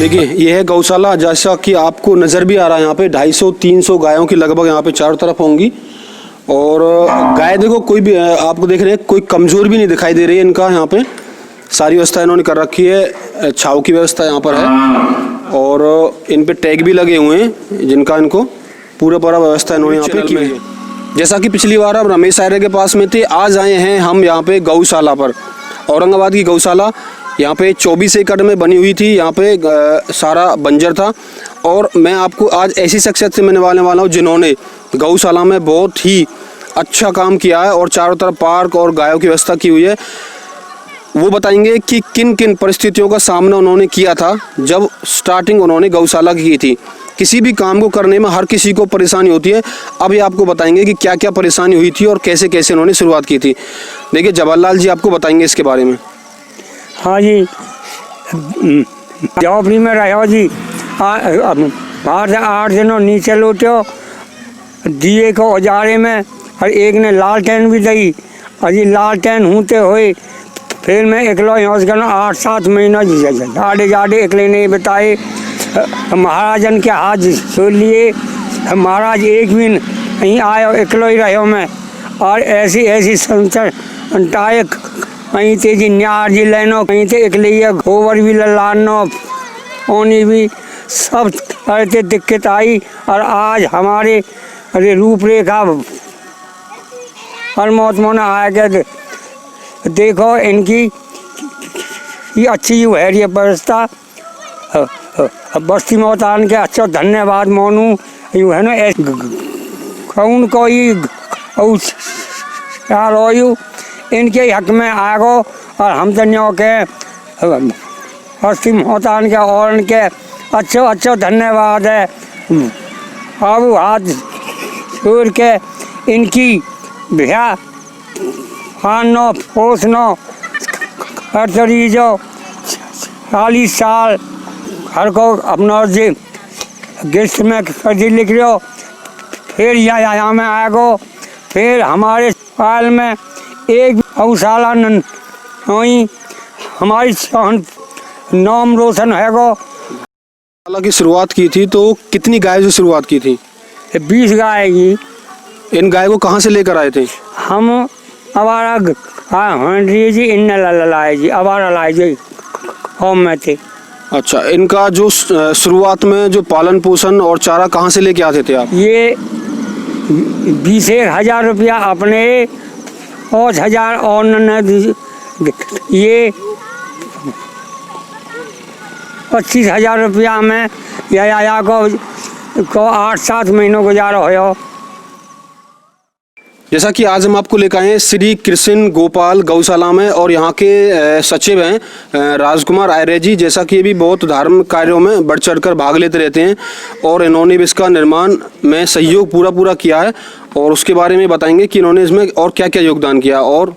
देखिए ये है गौशाला, जैसा कि आपको नज़र भी आ रहा है यहाँ पे 250-300 गायों की लगभग यहाँ पे चारों तरफ होंगी। और गाय देखो कोई भी आपको देख रहे हैं, कोई कमज़ोर भी नहीं दिखाई दे रही है इनका। यहाँ पे सारी व्यवस्था इन्होंने कर रखी है, छाव की व्यवस्था यहाँ पर है और इन पे टैग भी लगे हुए हैं जिनका इनको पूरा व्यवस्था इन्होंने यहाँ पे की है। जैसा कि पिछली बार हम रमेश सायरे के पास में थे, आज आए हैं हम यहाँ पे गौशाला पर। औरंगाबाद की गौशाला यहाँ पे 24 एकड़ में बनी हुई थी। यहाँ पे सारा बंजर था और मैं आपको आज ऐसी शख्सियत से मिलने वाला हूँ जिन्होंने गौशाला में बहुत ही अच्छा काम किया है और चारों तरफ पार्क और गायों की व्यवस्था की हुई है। वो बताएंगे कि किन किन परिस्थितियों का सामना उन्होंने किया था जब स्टार्टिंग उन्होंने गौशाला की थी। किसी भी काम को करने में हर किसी को परेशानी होती है। अब ये आपको बताएंगे कि क्या क्या परेशानी हुई थी और कैसे कैसे उन्होंने शुरुआत की थी। देखिए जवाहरलाल जी आपको बताएंगे इसके बारे में। हाँ जी, झोपड़ी में रहो जी, बाहर से 8 दिनों नीचे लौटो दिए को उजारे में, और एक ने लालटेन भी दी। अजी लालटेन होते हुए फिर मैं अकेला यहाँ से 8-7 महीना जाड़े जाड़े अकेले नहीं बताए। महाराजन के हाथ छोड़ लिए, महाराज एक भी नहीं आयो, अकेलो ही रहो मैं। और ऐसी संतर अंटायक कहीं थे जी, न्यार जी लेनो कहीं थे, अकेले गोबर भी लानो पानी भी सब करते दिक्कत आई। और आज हमारे रूपरेखा परमात्मा ने आया के देखो इनकी ये अच्छी यू है ये व्यवस्था। बस्ती मोहतान के अच्छा धन्यवाद मानूँ यू है ना, कौन कोई रोयू इनके हक में आगो। और हम तो के बस्ती मोहतान के और इनके अच्छा धन्यवाद है। अब हाथ छोड़ के इनकी भैया खानो पोसनो हर जो 40 साल हर को अपना जी गिस्ट में कर्जी लिख लो। फिर यहाँ में आएगो, फिर हमारे साल में एक गौशाला हुई, हमारी नाम रोशन है गो। गौशाला की शुरुआत की थी तो कितनी गाय से शुरुआत की थी? 20 गाय की। इन गाय को कहाँ से लेकर आए थे? हम अवारा जी इन लाए जी, अवारा लाए जी होम में थे। अच्छा, इनका जो शुरुआत में जो पालन पोषण और चारा कहाँ से लेके आते थे आप? ये 20,000 रुपया अपने 5,000 और ये 25,000 रुपया में या को 8-7 महीनों गुजारा हो। जैसा कि आज हम आपको लेकर आए हैं श्री कृष्ण गोपाल गौशाला में और यहाँ के सचिव हैं राजकुमार आर्य जी। जैसा कि ये भी बहुत धार्मिक कार्यों में बढ़ चढ़कर भाग लेते रहते हैं और इन्होंने भी इसका निर्माण में सहयोग पूरा किया है और उसके बारे में बताएंगे कि इन्होंने इसमें और क्या क्या योगदान किया। और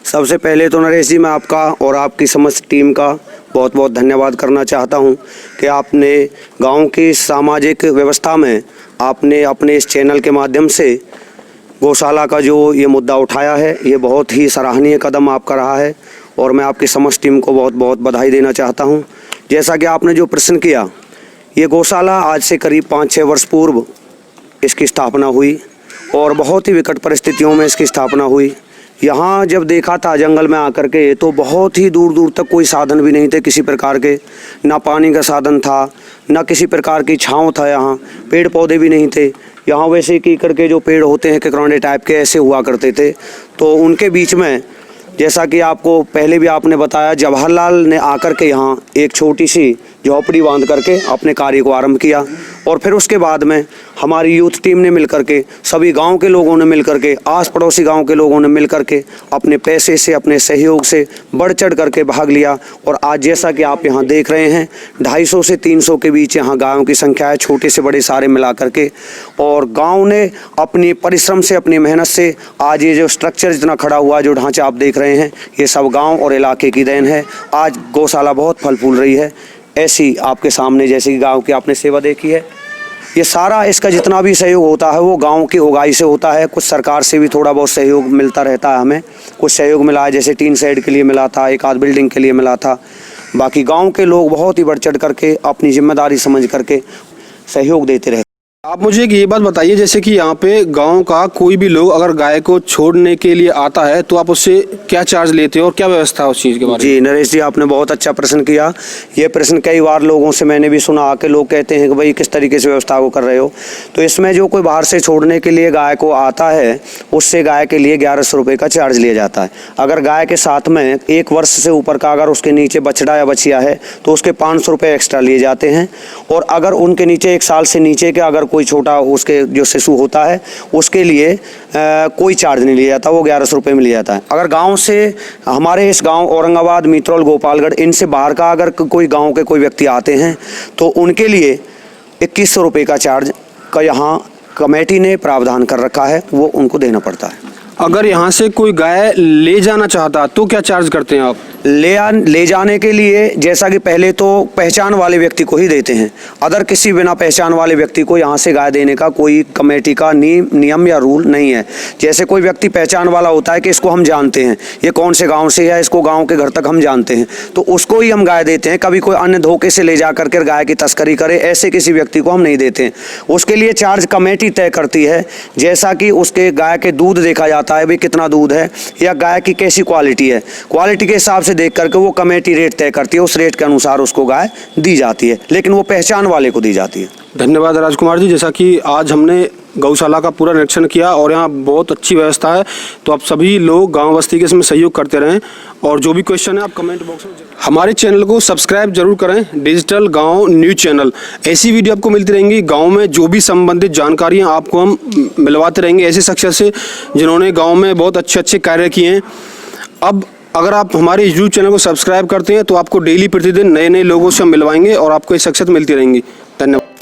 सबसे पहले तो नरेश जी मैं आपका और आपकी समस्त टीम का बहुत बहुत धन्यवाद करना चाहता हूं कि आपने गांव की सामाजिक व्यवस्था में आपने अपने इस चैनल के माध्यम से गौशाला का जो ये मुद्दा उठाया है, ये बहुत ही सराहनीय कदम आपका रहा है और मैं आपकी समस्त टीम को बहुत बहुत बधाई देना चाहता हूं। जैसा कि आपने जो प्रश्न किया, ये गौशाला आज से करीब 5-6 वर्ष पूर्व इसकी स्थापना हुई और बहुत ही विकट परिस्थितियों में इसकी स्थापना हुई। यहाँ जब देखा था जंगल में आकर के तो बहुत ही दूर दूर तक कोई साधन भी नहीं थे किसी प्रकार के, ना पानी का साधन था, ना किसी प्रकार की छांव था, यहाँ पेड़ पौधे भी नहीं थे। यहाँ वैसे कीकर के जो पेड़ होते हैं किकरौंडे टाइप के ऐसे हुआ करते थे। तो उनके बीच में जैसा कि आपको पहले भी आपने बताया, जवाहरलाल ने आकर के यहाँ एक छोटी सी झोपड़ी बांध करके अपने कार्य को आरंभ किया और फिर उसके बाद में हमारी यूथ टीम ने मिलकर के, सभी गांव के लोगों ने मिलकर के, आस पड़ोसी गांव के लोगों ने मिलकर के अपने पैसे से, अपने सहयोग से बढ़ चढ़ करके भाग लिया। और आज जैसा कि आप यहाँ देख रहे हैं 250 से 300 के बीच यहाँ गायों की संख्या है, छोटे से बड़े सारे मिला करके। और गाँव ने अपनी परिश्रम से, अपनी मेहनत से आज ये जो स्ट्रक्चर जितना खड़ा हुआ, जो ढांचा आप देख रहे हैं, ये सब गाँव और इलाके की देन है। आज गौशाला बहुत फल फूल रही है। ऐसी आपके सामने जैसे कि गांव की आपने सेवा देखी है, ये सारा इसका जितना भी सहयोग होता है वो गांव की उगाई से होता है। कुछ सरकार से भी थोड़ा बहुत सहयोग मिलता रहता है, हमें कुछ सहयोग मिला है, जैसे टीन शेड के लिए मिला था, एक आध बिल्डिंग के लिए मिला था। बाकी गांव के लोग बहुत ही बढ़ चढ़ करके अपनी जिम्मेदारी समझ करके सहयोग देते रहे। आप मुझे एक ये बात बताइए, जैसे कि यहाँ पे गांव का कोई भी लोग अगर गाय को छोड़ने के लिए आता है तो आप उससे क्या चार्ज लेते हो और क्या व्यवस्था है उस चीज़ के बारे में? जी नरेश जी, आपने बहुत अच्छा प्रश्न किया। ये प्रश्न कई बार लोगों से मैंने भी सुना कि लोग कहते हैं कि भाई किस तरीके से व्यवस्था को कर रहे हो। तो इसमें जो कोई बाहर से छोड़ने के लिए गाय को आता है उससे गाय के लिए 1100 रुपये का चार्ज लिया जाता है। अगर गाय के साथ में 1 वर्ष से ऊपर का अगर उसके नीचे बछड़ा या बछिया है तो उसके 500 रुपये एक्स्ट्रा लिए जाते हैं। और अगर उनके नीचे 1 साल से नीचे के अगर कोई छोटा उसके जो शिशु होता है उसके लिए कोई चार्ज नहीं लिया जाता, वो 1100 रुपये में लिया जाता है। अगर गांव से हमारे इस गांव औरंगाबाद, मित्रौल, गोपालगढ़ इनसे बाहर का अगर कोई गांव के कोई व्यक्ति आते हैं तो उनके लिए 2100 रुपये का चार्ज का यहाँ कमेटी ने प्रावधान कर रखा है, वो उनको देना पड़ता है। अगर यहाँ से कोई गाय ले जाना चाहता तो क्या चार्ज करते हैं आप? ले जाने के लिए जैसा कि पहले तो पहचान वाले व्यक्ति को ही देते हैं, अदर किसी बिना पहचान वाले व्यक्ति को यहाँ से गाय देने का कोई कमेटी का नियम या रूल नहीं है। जैसे कोई व्यक्ति पहचान वाला होता है कि इसको हम जानते हैं, ये कौन से गांव से है, इसको गांव के घर तक हम जानते हैं, तो उसको ही हम गाय देते हैं। कभी कोई अन्य धोखे से ले जा करके गाय की तस्करी करे ऐसे किसी व्यक्ति को हम नहीं देते हैं। उसके लिए चार्ज कमेटी तय करती है, जैसा कि उसके गाय के दूध देखा जाता है, भाई कितना दूध है या गाय की कैसी क्वालिटी है, क्वालिटी के हिसाब से देख करके वो कमेटी रेट तय करती है, उस रेट के अनुसार उसको गाय दी जाती है, लेकिन वो पहचान वाले को दी जाती है। धन्यवाद राजकुमार जी। जैसा कि आज हमने गौशाला का पूरा निरीक्षण किया और यहाँ बहुत अच्छी व्यवस्था है, तो आप सभी लोग गांव बस्ती के इसमें सहयोग करते रहें और जो भी क्वेश्चन है आप कमेंट बॉक्स में हमारे चैनल को सब्सक्राइब जरूर करें, डिजिटल गांव न्यूज़ चैनल। ऐसी वीडियो आपको मिलती रहेंगी, गांव में जो भी संबंधित जानकारियां आपको हम मिलवाते रहेंगे ऐसे शख्सियत से जिन्होंने गाँव में बहुत अच्छे कार्य किए हैं। अब अगर आप हमारे यूट्यूब चैनल को सब्सक्राइब करते हैं तो आपको डेली प्रतिदिन नए लोगों से हम मिलवाएंगे और आपको ये शख्सियत मिलती रहेंगी। धन्यवाद।